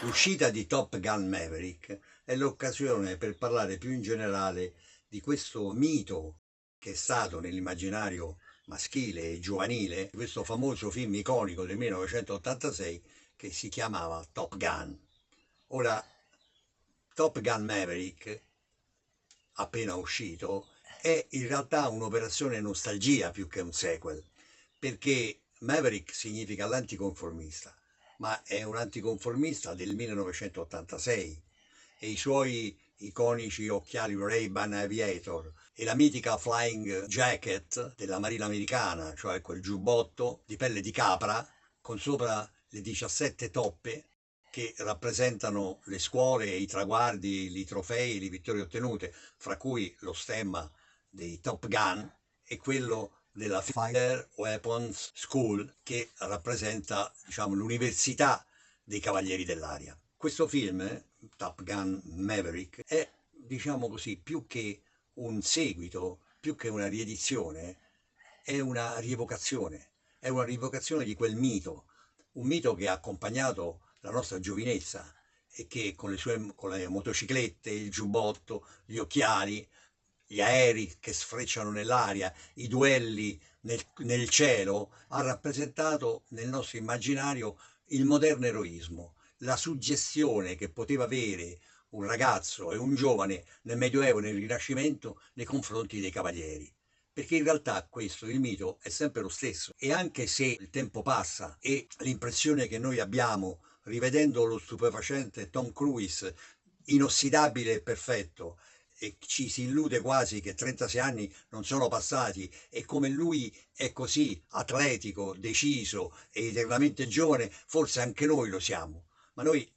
L'uscita di Top Gun Maverick è l'occasione per parlare più in generale di questo mito che è stato nell'immaginario maschile e giovanile, questo famoso film iconico del 1986 che si chiamava Top Gun. Ora, Top Gun Maverick, appena uscito, è in realtà un'operazione nostalgia più che un sequel, perché Maverick significa l'anticonformista, ma è un anticonformista del 1986 e i suoi iconici occhiali Ray-Ban Aviator e la mitica flying jacket della Marina americana, cioè quel giubbotto di pelle di capra con sopra le 17 toppe che rappresentano le scuole, i traguardi, i trofei, le vittorie ottenute, fra cui lo stemma dei Top Gun e quello della Fire Weapons School che rappresenta, diciamo, l'università dei Cavalieri dell'Aria. Questo film, Top Gun Maverick, è, diciamo così, più che un seguito, più che una riedizione, è una rievocazione di quel mito, un mito che ha accompagnato la nostra giovinezza e che con le motociclette, il giubbotto, gli occhiali, gli aerei che sfrecciano nell'aria, i duelli nel cielo, ha rappresentato nel nostro immaginario il moderno eroismo, la suggestione che poteva avere un ragazzo e un giovane nel Medioevo e nel Rinascimento nei confronti dei cavalieri. Perché in realtà questo, il mito, è sempre lo stesso. E anche se il tempo passa e l'impressione che noi abbiamo, rivedendo lo stupefacente Tom Cruise, inossidabile e perfetto, e ci si illude quasi che 36 anni non sono passati e come lui è così atletico, deciso e eternamente giovane, forse anche noi lo siamo. Ma noi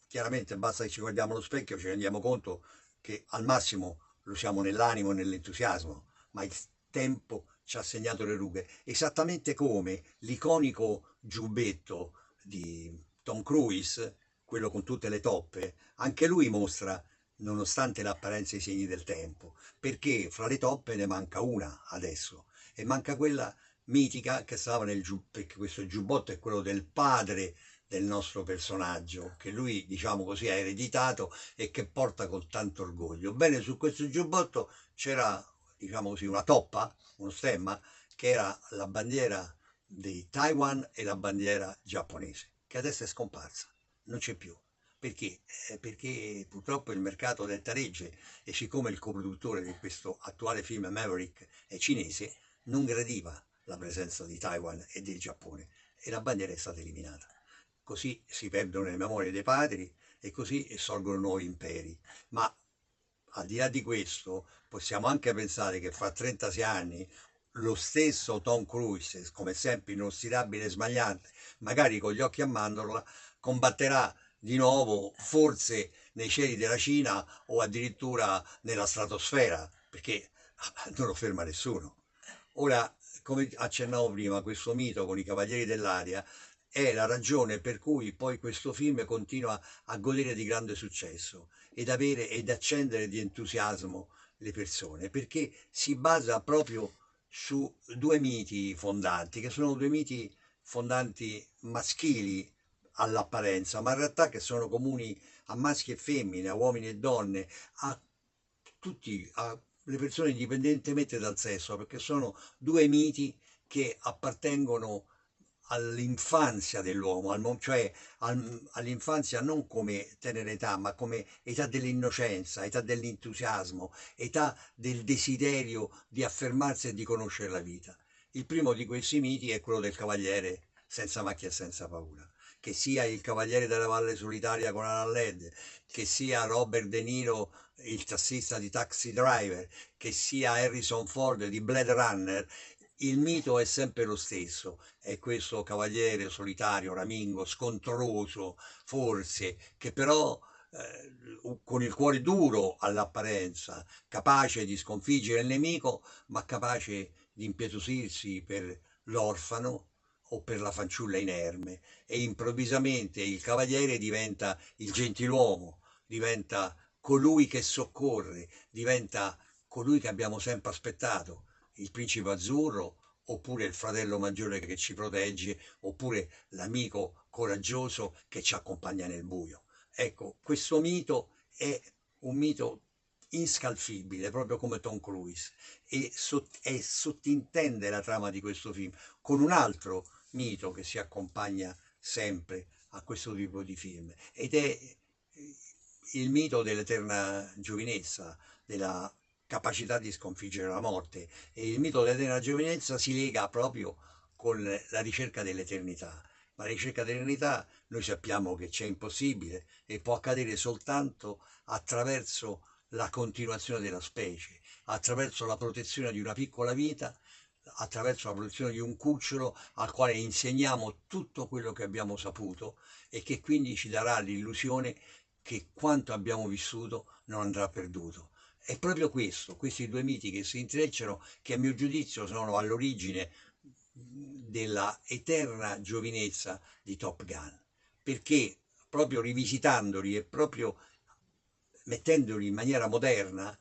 chiaramente basta che ci guardiamo allo specchio, ci rendiamo conto che al massimo lo siamo nell'animo e nell'entusiasmo, ma il tempo ci ha segnato le rughe, esattamente come l'iconico giubbetto di Tom Cruise, quello con tutte le toppe, anche lui mostra, nonostante l'apparenza e i segni del tempo, perché fra le toppe ne manca una adesso, e manca quella mitica che stava nel giubbotto, perché questo giubbotto è quello del padre del nostro personaggio, che lui, diciamo così, ha ereditato e che porta con tanto orgoglio. Bene, su questo giubbotto c'era, diciamo così, una toppa, uno stemma, che era la bandiera di Taiwan e la bandiera giapponese, che adesso è scomparsa, non c'è più. Perché? Perché purtroppo il mercato deltaregge e siccome il coproduttore di questo attuale film Maverick è cinese, non gradiva la presenza di Taiwan e del Giappone e la bandiera è stata eliminata. Così si perdono le memorie dei padri e così sorgono nuovi imperi. Ma al di là di questo, possiamo anche pensare che fra 36 anni lo stesso Tom Cruise, come sempre inossidabile e smagliante, magari con gli occhi a mandorla, combatterà di nuovo, forse nei cieli della Cina o addirittura nella stratosfera, perché non lo ferma nessuno. Ora, come accennavo prima, questo mito con i Cavalieri dell'Aria è la ragione per cui poi questo film continua a godere di grande successo ed accendere di entusiasmo le persone, perché si basa proprio su due miti fondanti, che sono due miti fondanti maschili all'apparenza, ma in realtà che sono comuni a maschi e femmine, a uomini e donne, a tutti, alle persone indipendentemente dal sesso, perché sono due miti che appartengono all'infanzia dell'uomo, cioè all'infanzia non come tenera età, ma come età dell'innocenza, età dell'entusiasmo, età del desiderio di affermarsi e di conoscere la vita. Il primo di questi miti è quello del cavaliere senza macchia e senza paura. Che sia il Cavaliere della Valle Solitaria con Alan Ladd, che sia Robert De Niro, il tassista di Taxi Driver, che sia Harrison Ford di Blade Runner, il mito è sempre lo stesso, è questo cavaliere solitario, ramingo, scontroso, forse, che però con il cuore duro all'apparenza, capace di sconfiggere il nemico, ma capace di impietosirsi per l'orfano o per la fanciulla inerme e improvvisamente il cavaliere diventa il gentiluomo, diventa colui che soccorre, diventa colui che abbiamo sempre aspettato, il principe azzurro oppure il fratello maggiore che ci protegge, oppure l'amico coraggioso che ci accompagna nel buio. Ecco, questo mito è un mito inscalfibile, proprio come Tom Cruise, e sottintende la trama di questo film con un altro mito che si accompagna sempre a questo tipo di film, ed è il mito dell'eterna giovinezza, della capacità di sconfiggere la morte. E il mito dell'eterna giovinezza si lega proprio con la ricerca dell'eternità. Ma la ricerca dell'eternità noi sappiamo che c'è impossibile e può accadere soltanto attraverso la continuazione della specie, attraverso la protezione di una piccola vita, attraverso la protezione di un cucciolo al quale insegniamo tutto quello che abbiamo saputo e che quindi ci darà l'illusione che quanto abbiamo vissuto non andrà perduto. È proprio questo, questi due miti che si intrecciano, che a mio giudizio sono all'origine della eterna giovinezza di Top Gun, perché proprio rivisitandoli e proprio mettendoli in maniera moderna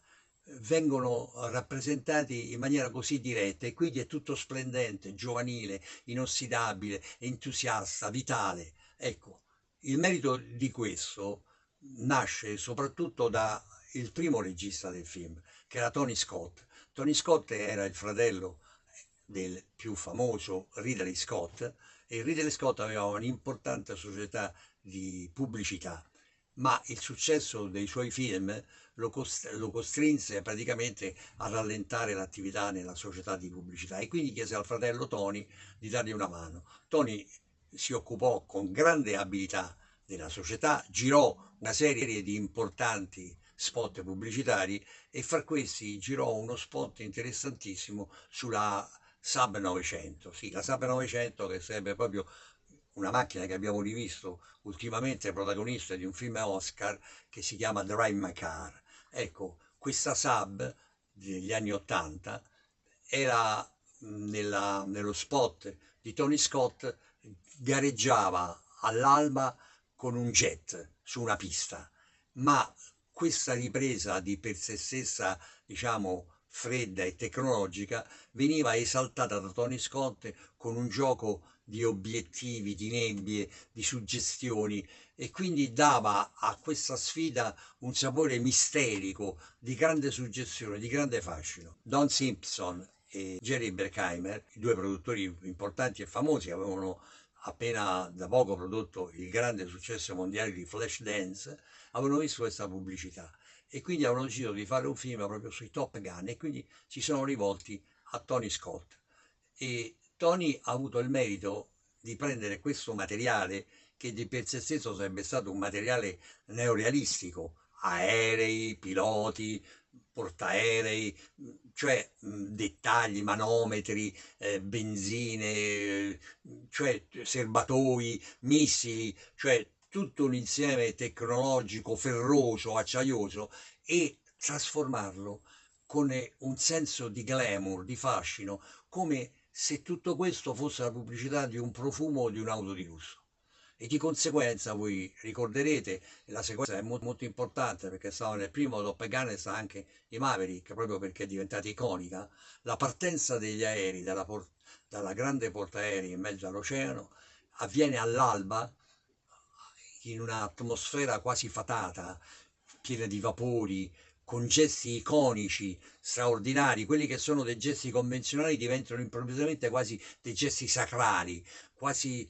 vengono rappresentati in maniera così diretta e quindi è tutto splendente, giovanile, inossidabile, entusiasta, vitale. Ecco, il merito di questo nasce soprattutto da il primo regista del film, che era Tony Scott. Tony Scott era il fratello del più famoso Ridley Scott, e Ridley Scott aveva un'importante società di pubblicità, ma il successo dei suoi film lo costrinse praticamente a rallentare l'attività nella società di pubblicità, e quindi chiese al fratello Tony di dargli una mano. Tony si occupò con grande abilità della società, girò una serie di importanti spot pubblicitari e fra questi girò uno spot interessantissimo sulla Saab 900. Sì, la Saab 900, che sarebbe proprio una macchina che abbiamo rivisto ultimamente protagonista di un film Oscar che si chiama Drive My Car. Ecco, questa Saab degli anni 80 era nello spot di Tony Scott, gareggiava all'alba con un jet su una pista, ma questa ripresa di per sé stessa, diciamo, fredda e tecnologica, veniva esaltata da Tony Scott con un gioco di obiettivi, di nebbie, di suggestioni, e quindi dava a questa sfida un sapore misterico, di grande suggestione, di grande fascino. Don Simpson e Jerry Bruckheimer, i due produttori importanti e famosi, avevano appena da poco prodotto il grande successo mondiale di Flashdance, avevano visto questa pubblicità e quindi avevano deciso di fare un film proprio sui Top Gun, e quindi si sono rivolti a Tony Scott. E Tony ha avuto il merito di prendere questo materiale, che di per sé stesso sarebbe stato un materiale neorealistico, aerei, piloti, portaerei, cioè dettagli, manometri, benzine, cioè serbatoi, missili, cioè tutto un insieme tecnologico, ferroso, acciaioso, e trasformarlo con un senso di glamour, di fascino, come se tutto questo fosse la pubblicità di un profumo o di un'auto di lusso. E di conseguenza voi ricorderete, la sequenza è molto importante perché stava nel primo Top Gun e sta anche i Maverick, proprio perché è diventata iconica, la partenza degli aerei dalla grande portaerei in mezzo all'oceano avviene all'alba in un'atmosfera quasi fatata, piena di vapori, con gesti iconici, straordinari. Quelli che sono dei gesti convenzionali diventano improvvisamente quasi dei gesti sacrali, quasi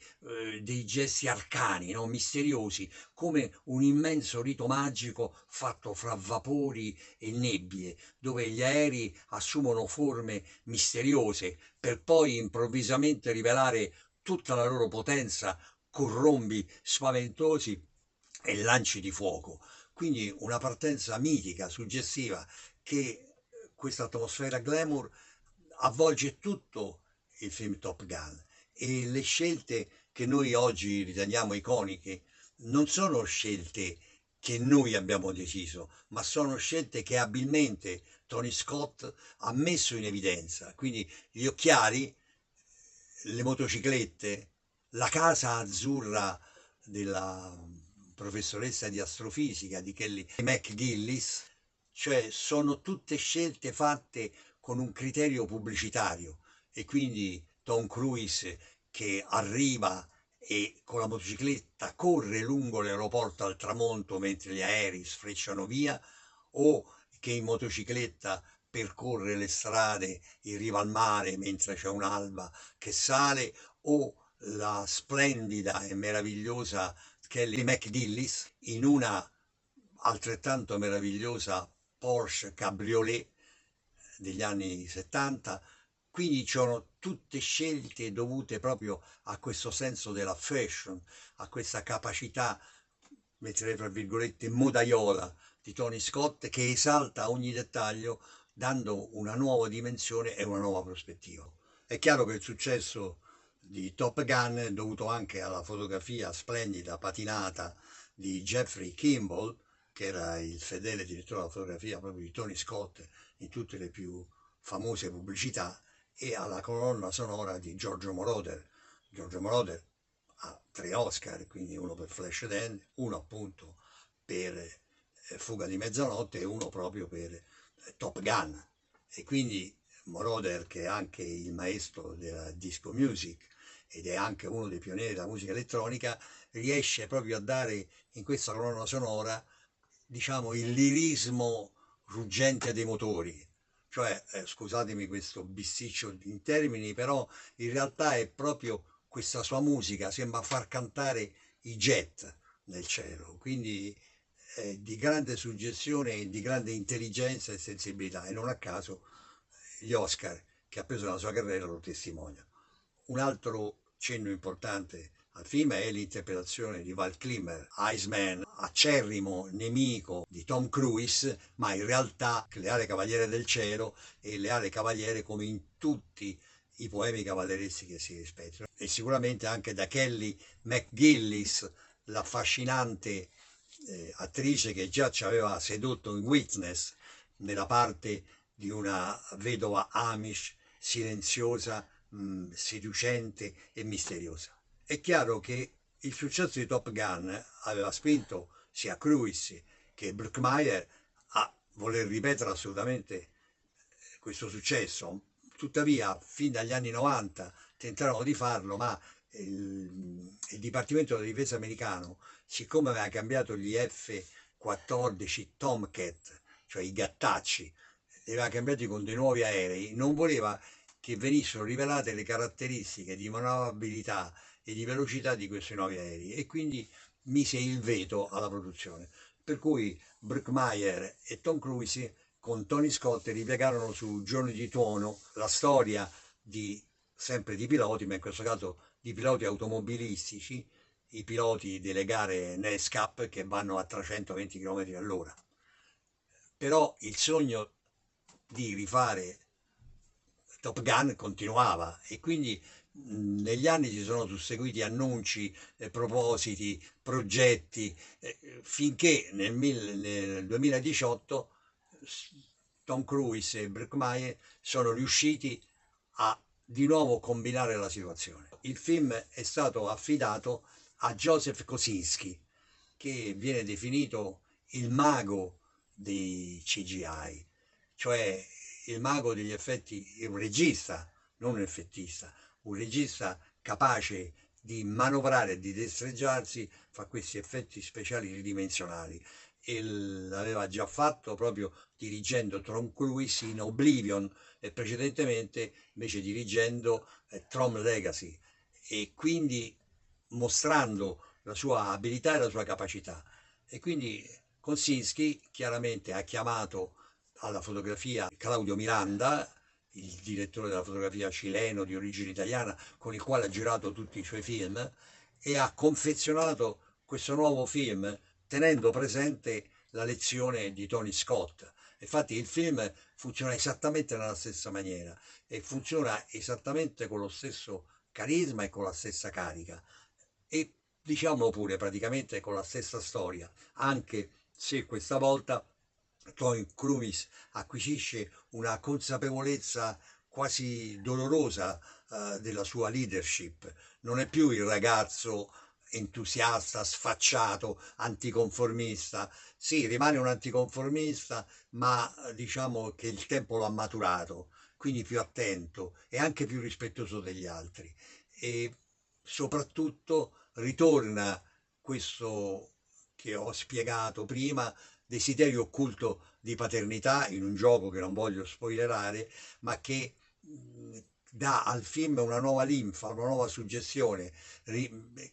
dei gesti arcani, no? Misteriosi, come un immenso rito magico fatto fra vapori e nebbie, dove gli aerei assumono forme misteriose per poi improvvisamente rivelare tutta la loro potenza con rombi spaventosi e lanci di fuoco. Quindi una partenza mitica, suggestiva, che questa atmosfera glamour avvolge tutto il film Top Gun, e le scelte che noi oggi riteniamo iconiche non sono scelte che noi abbiamo deciso, ma sono scelte che abilmente Tony Scott ha messo in evidenza. Quindi gli occhiali, le motociclette, la casa azzurra della professoressa di astrofisica di Kelly McGillis, cioè sono tutte scelte fatte con un criterio pubblicitario, e quindi Tom Cruise che arriva e con la motocicletta corre lungo l'aeroporto al tramonto mentre gli aerei sfrecciano via, o che in motocicletta percorre le strade in riva al mare mentre c'è un'alba che sale, o la splendida e meravigliosa Kelly McGillis in una altrettanto meravigliosa Porsche Cabriolet degli anni 70. Quindi sono tutte scelte dovute proprio a questo senso della fashion, a questa capacità, metterei tra virgolette, modaiola di Tony Scott, che esalta ogni dettaglio dando una nuova dimensione e una nuova prospettiva. È chiaro che il successo di Top Gun è dovuto anche alla fotografia splendida, patinata di Jeffrey Kimball, che era il fedele direttore della fotografia proprio di Tony Scott in tutte le più famose pubblicità, e alla colonna sonora di Giorgio Moroder. Giorgio Moroder ha 3 Oscar, quindi uno per Flashdance, uno appunto per Fuga di mezzanotte e uno proprio per Top Gun. E quindi Moroder, che è anche il maestro della disco music ed è anche uno dei pionieri della musica elettronica, riesce proprio a dare in questa colonna sonora, diciamo, il lirismo ruggente dei motori. Cioè, scusatemi questo bisticcio in termini, però in realtà è proprio questa sua musica, sembra far cantare i jet nel cielo, quindi di grande suggestione e di grande intelligenza e sensibilità, e non a caso gli Oscar che ha preso nella sua carriera lo testimoniano. Un altro cenno importante al film è l'interpretazione di Val Kilmer, Iceman, acerrimo nemico di Tom Cruise, ma in realtà leale cavaliere del cielo e leale cavaliere come in tutti i poemi cavallereschi che si rispettano. E sicuramente anche da Kelly McGillis, l'affascinante attrice che già ci aveva sedotto in Witness, nella parte di una vedova Amish silenziosa, seducente e misteriosa. È chiaro che il successo di Top Gun aveva spinto sia Cruise che Bruckmeier a voler ripetere assolutamente questo successo. Tuttavia, fin dagli anni 90 tentarono di farlo, ma il Dipartimento della Difesa americano, siccome aveva cambiato gli F-14 Tomcat, cioè i gattacci, li aveva cambiati con dei nuovi aerei, non voleva che venissero rivelate le caratteristiche di manovrabilità e di velocità di questi nuovi aerei, e quindi mise il veto alla produzione. Per cui Bruckmeier e Tom Cruise con Tony Scott ripiegarono su Giorni di Tuono la storia di sempre di piloti, ma in questo caso di piloti automobilistici, i piloti delle gare NESCAP che vanno a 320 km all'ora. Però il sogno di rifare Top Gun continuava, e quindi negli anni ci sono susseguiti annunci, propositi, progetti, finché nel 2018 Tom Cruise e Bruckmeier sono riusciti a di nuovo combinare la situazione. Il film è stato affidato a Joseph Kosinski, che viene definito il mago dei CGI, cioè il mago degli effetti, un regista, non un effettista, un regista capace di manovrare e di destreggiarsi fra questi effetti speciali ridimensionali, e l'aveva già fatto proprio dirigendo Tom Cruise in Oblivion e precedentemente invece dirigendo Tron Legacy, e quindi mostrando la sua abilità e la sua capacità. E quindi Kosinski chiaramente ha chiamato alla fotografia Claudio Miranda, il direttore della fotografia cileno di origine italiana, con il quale ha girato tutti i suoi film, e ha confezionato questo nuovo film tenendo presente la lezione di Tony Scott. Infatti il film funziona esattamente nella stessa maniera e funziona esattamente con lo stesso carisma e con la stessa carica, e diciamo pure praticamente con la stessa storia, anche se questa volta Tom Cruise acquisisce una consapevolezza quasi dolorosa della sua leadership. Non è più il ragazzo entusiasta, sfacciato, anticonformista. Sì, rimane un anticonformista, ma diciamo che il tempo lo ha maturato, quindi più attento e anche più rispettoso degli altri. E soprattutto ritorna questo che ho spiegato prima, desiderio occulto di paternità in un gioco che non voglio spoilerare, ma che dà al film una nuova linfa, una nuova suggestione,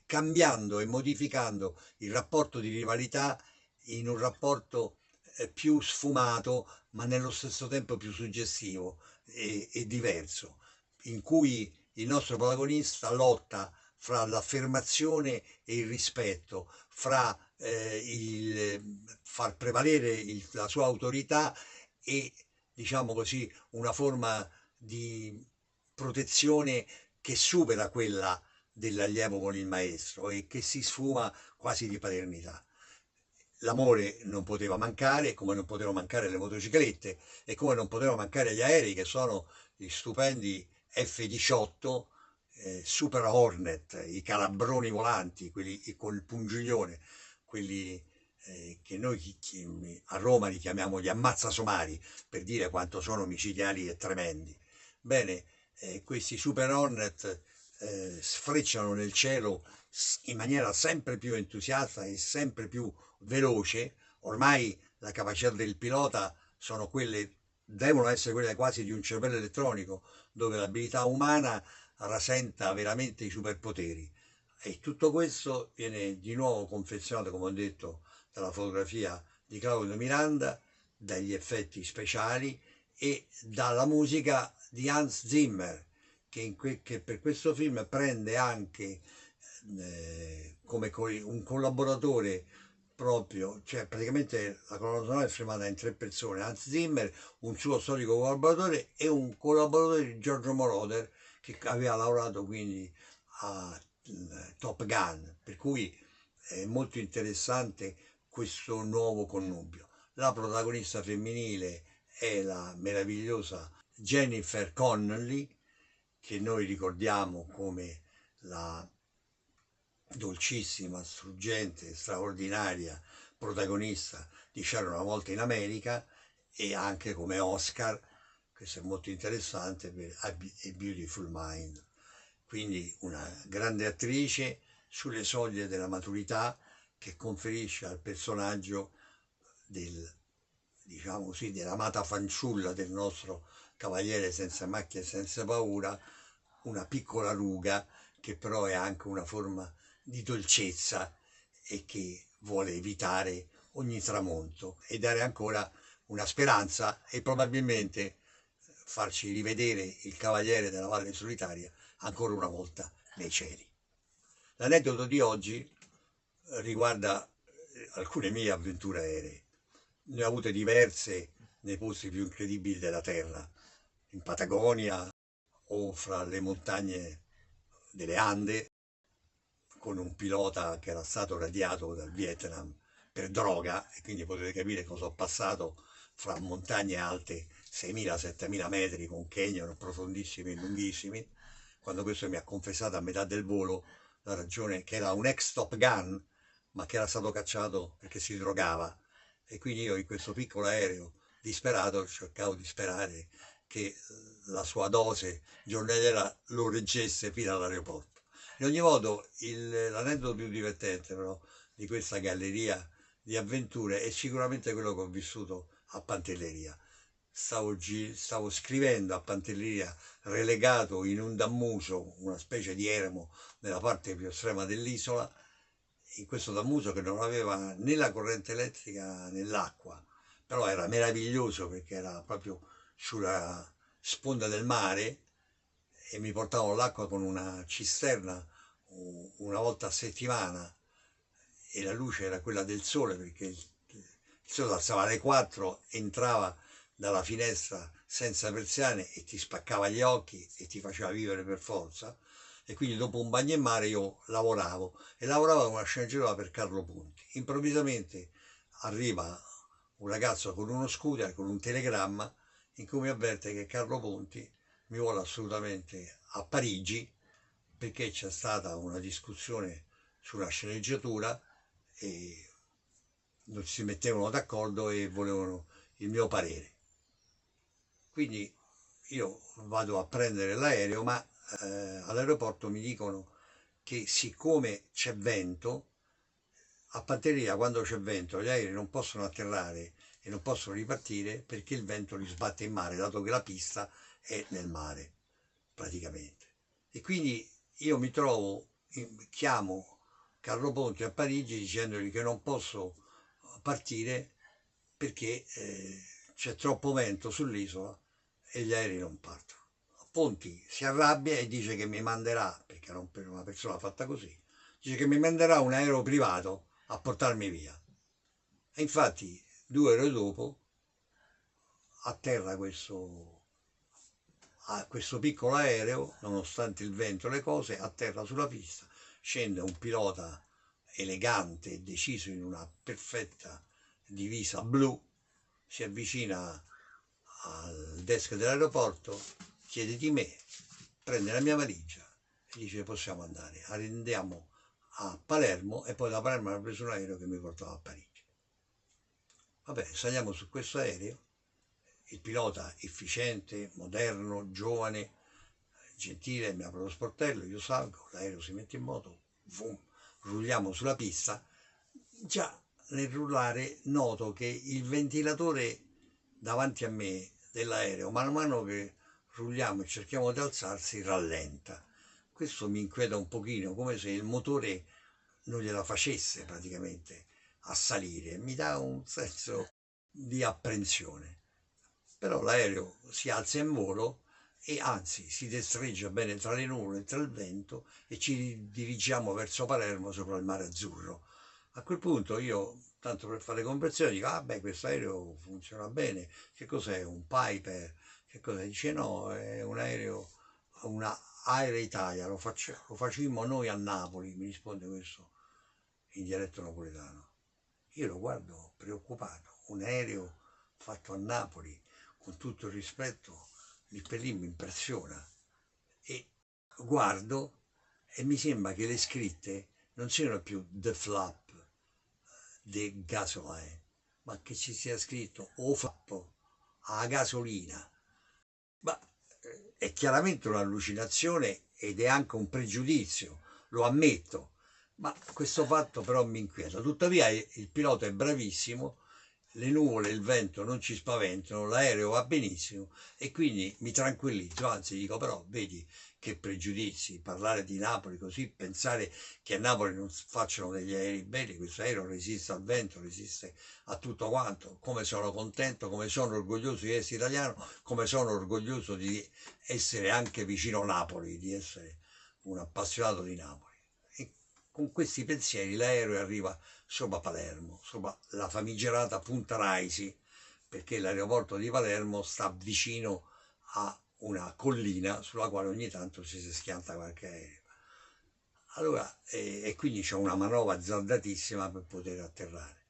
cambiando e modificando il rapporto di rivalità in un rapporto più sfumato, ma nello stesso tempo più suggestivo e diverso, in cui il nostro protagonista lotta fra l'affermazione e il rispetto, fra il far prevalere la sua autorità e, diciamo così, una forma di protezione che supera quella dell'allievo con il maestro e che si sfuma quasi di paternità. L'amore non poteva mancare, come non potevano mancare le motociclette e come non potevano mancare gli aerei, che sono gli stupendi F-18, Super Hornet, i calabroni volanti, quelli col pungiglione, quelli che noi a Roma li chiamiamo gli ammazzasomari, per dire quanto sono micidiali e tremendi. Bene, questi Super Hornet sfrecciano nel cielo in maniera sempre più entusiasta e sempre più veloce. Ormai la capacità del pilota devono essere quelle quasi di un cervello elettronico, dove l'abilità umana rasenta veramente i superpoteri. E tutto questo viene di nuovo confezionato, come ho detto, dalla fotografia di Claudio Miranda, dagli effetti speciali e dalla musica di Hans Zimmer, che per questo film prende anche come un collaboratore proprio, cioè praticamente la colonna sonora è firmata in tre persone: Hans Zimmer, un suo storico collaboratore e un collaboratore di Giorgio Moroder che aveva lavorato quindi a Top Gun, per cui è molto interessante questo nuovo connubio. La protagonista femminile è la meravigliosa Jennifer Connelly, che noi ricordiamo come la dolcissima, struggente, straordinaria protagonista di C'era una volta in America, e anche come Oscar, questo è molto interessante, per A Beautiful Mind. Quindi una grande attrice sulle soglie della maturità, che conferisce al personaggio diciamo così, dell'amata fanciulla del nostro cavaliere senza macchie e senza paura, una piccola ruga che però è anche una forma di dolcezza e che vuole evitare ogni tramonto e dare ancora una speranza e probabilmente farci rivedere il cavaliere della Valle Solitaria ancora una volta nei cieli. L'aneddoto di oggi riguarda alcune mie avventure aeree. Ne ho avute diverse nei posti più incredibili della Terra, in Patagonia o fra le montagne delle Ande, con un pilota che era stato radiato dal Vietnam per droga, e quindi potete capire cosa ho passato fra montagne alte 6.000-7.000 metri con canyon profondissimi e lunghissimi, quando questo mi ha confessato a metà del volo la ragione che era un ex Top Gun, ma che era stato cacciato perché si drogava. E quindi io in questo piccolo aereo disperato cercavo di sperare che la sua dose giornaliera lo reggesse fino all'aeroporto. In ogni modo, l'aneddoto più divertente però di questa galleria di avventure è sicuramente quello che ho vissuto a Pantelleria. Stavo scrivendo a Pantelleria, relegato in un dammuso, una specie di eremo nella parte più estrema dell'isola, in questo dammuso che non aveva né la corrente elettrica né l'acqua, però era meraviglioso perché era proprio sulla sponda del mare e mi portavano l'acqua con una cisterna una volta a settimana, e la luce era quella del sole perché il sole alzava alle 4, entrava dalla finestra senza persiane e ti spaccava gli occhi e ti faceva vivere per forza. E quindi dopo un bagno in mare io lavoravo con una sceneggiatura per Carlo Ponti. Improvvisamente arriva un ragazzo con uno scooter, con un telegramma in cui mi avverte che Carlo Ponti mi vuole assolutamente a Parigi perché c'è stata una discussione sulla sceneggiatura e non si mettevano d'accordo e volevano il mio parere. Quindi io vado a prendere l'aereo, ma all'aeroporto mi dicono che siccome c'è vento, a Pantelleria quando c'è vento gli aerei non possono atterrare e non possono ripartire perché il vento li sbatte in mare, dato che la pista è nel mare, praticamente. E quindi io mi trovo, chiamo Carlo Ponti a Parigi dicendogli che non posso partire perché c'è troppo vento sull'isola e gli aerei non partono. Ponti si arrabbia e dice che mi manderà, perché era una persona fatta così, dice che mi manderà un aereo privato a portarmi via. E infatti 2 ore dopo atterra questo piccolo aereo, nonostante il vento e le cose, atterra sulla pista, scende un pilota elegante e deciso in una perfetta divisa blu, si avvicina al desk dell'aeroporto, chiede di me, prende la mia valigia e dice possiamo andare, andiamo a Palermo e poi da Palermo ha preso un aereo che mi portava a Parigi. Vabbè, saliamo su questo aereo, il pilota efficiente, moderno, giovane, gentile, mi apre lo sportello, io salgo, l'aereo si mette in moto, boom, rulliamo sulla pista. Già nel rullare noto che il ventilatore davanti a me dell'aereo, man mano che rulliamo e cerchiamo di alzarsi, rallenta. Questo mi inquieta un pochino, come se il motore non gliela facesse praticamente a salire, mi dà un senso di apprensione. Però l'aereo si alza in volo e anzi si destreggia bene tra le nuvole e tra il vento e ci dirigiamo verso Palermo sopra il mare azzurro. A quel punto io, tanto per fare conversione, dico, ah beh, questo aereo funziona bene, che cos'è? Un Piper? Che cos'è? Dice no, è un aereo, una Air Italia, lo facemmo noi a Napoli, mi risponde questo in dialetto napoletano. Io lo guardo preoccupato, un aereo fatto a Napoli, con tutto il rispetto, lì per lì mi impressiona e guardo e mi sembra che le scritte non siano più The Flap, The Gasoline, ma che ci sia scritto O Flap, a gasolina. Ma è chiaramente un'allucinazione ed è anche un pregiudizio, lo ammetto, ma questo fatto però mi inquieta. Tuttavia il pilota è bravissimo, le nuvole e il vento non ci spaventano, l'aereo va benissimo e quindi mi tranquillizzo, anzi dico però vedi che pregiudizi, parlare di Napoli così, pensare che a Napoli non facciano degli aerei belli, questo aereo resiste al vento, resiste a tutto quanto, come sono contento, come sono orgoglioso di essere italiano, come sono orgoglioso di essere anche vicino a Napoli, di essere un appassionato di Napoli. E con questi pensieri l'aereo arriva sopra Palermo, sopra la famigerata Punta Raisi, perché l'aeroporto di Palermo sta vicino a una collina sulla quale ogni tanto si schianta qualche aereo. Allora, e quindi c'è una manovra azzardatissima per poter atterrare.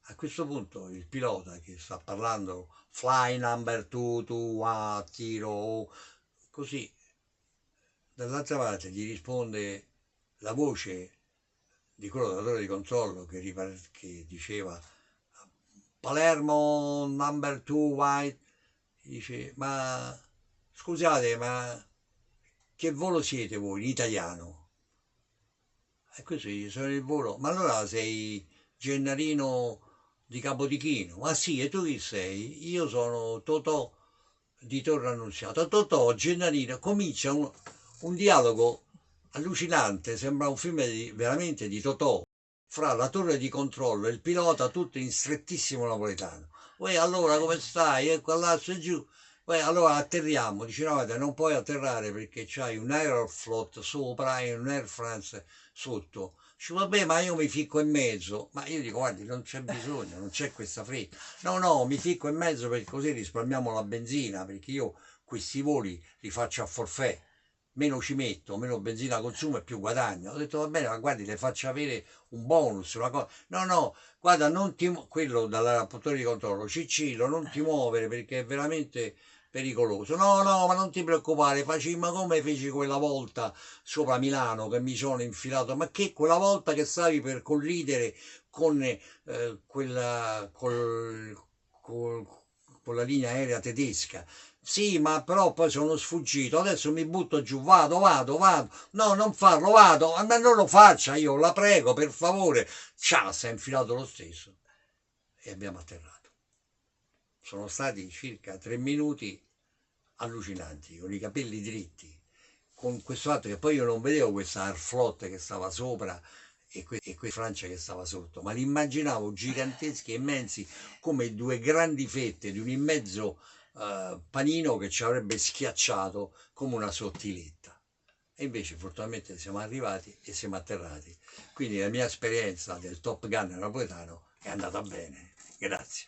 A questo punto il pilota che sta parlando fly number 221 tiro così dall'altra parte gli risponde la voce di quello datore di controllo che diceva Palermo number 2 white, dice ma scusate ma che volo siete voi in italiano? E così sono il volo, ma allora sei Gennarino di Capodichino? Ma sì, e tu chi sei? Io sono Totò di Torre Annunziata. Totò, Gennarino, comincia un dialogo allucinante, sembra un film veramente di Totò, fra la torre di controllo e il pilota, tutto in strettissimo napoletano. Poi allora come stai? Ecco là su e giù. Poi allora atterriamo, dice no, guarda, non puoi atterrare perché c'hai un Aeroflot sopra e un Air France sotto. Dice, vabbè, ma io mi ficco in mezzo. Ma io dico, guardi, non c'è bisogno, non c'è questa fretta. No, no, mi ficco in mezzo perché così risparmiamo la benzina, perché io questi voli li faccio a forfait. Meno ci metto, meno benzina consumo e più guadagno. Ho detto, va bene, ma guardi, le faccio avere un bonus, una cosa. No, no, guarda, non ti quello dal rapportore di controllo, Ciccillo, non ti muovere perché è veramente pericoloso. No, no, ma non ti preoccupare, ma come feci quella volta sopra Milano che mi sono infilato, ma che quella volta che stavi per collidere con quella, col, con la linea aerea tedesca. Sì, ma però poi sono sfuggito, adesso mi butto giù, vado. No, non farlo, vado, ma non lo faccia io, la prego, per favore. Ciao, si è infilato lo stesso e abbiamo atterrato. Sono stati circa 3 minuti allucinanti, con i capelli dritti, con questo fatto che poi io non vedevo questa Airflot che stava sopra e Francia che stava sotto, ma li immaginavo giganteschi, immensi, come due grandi fette di un immenso panino che ci avrebbe schiacciato come una sottiletta. E invece fortunatamente siamo arrivati e siamo atterrati. Quindi la mia esperienza del Top Gun napoletano è andata bene. Grazie.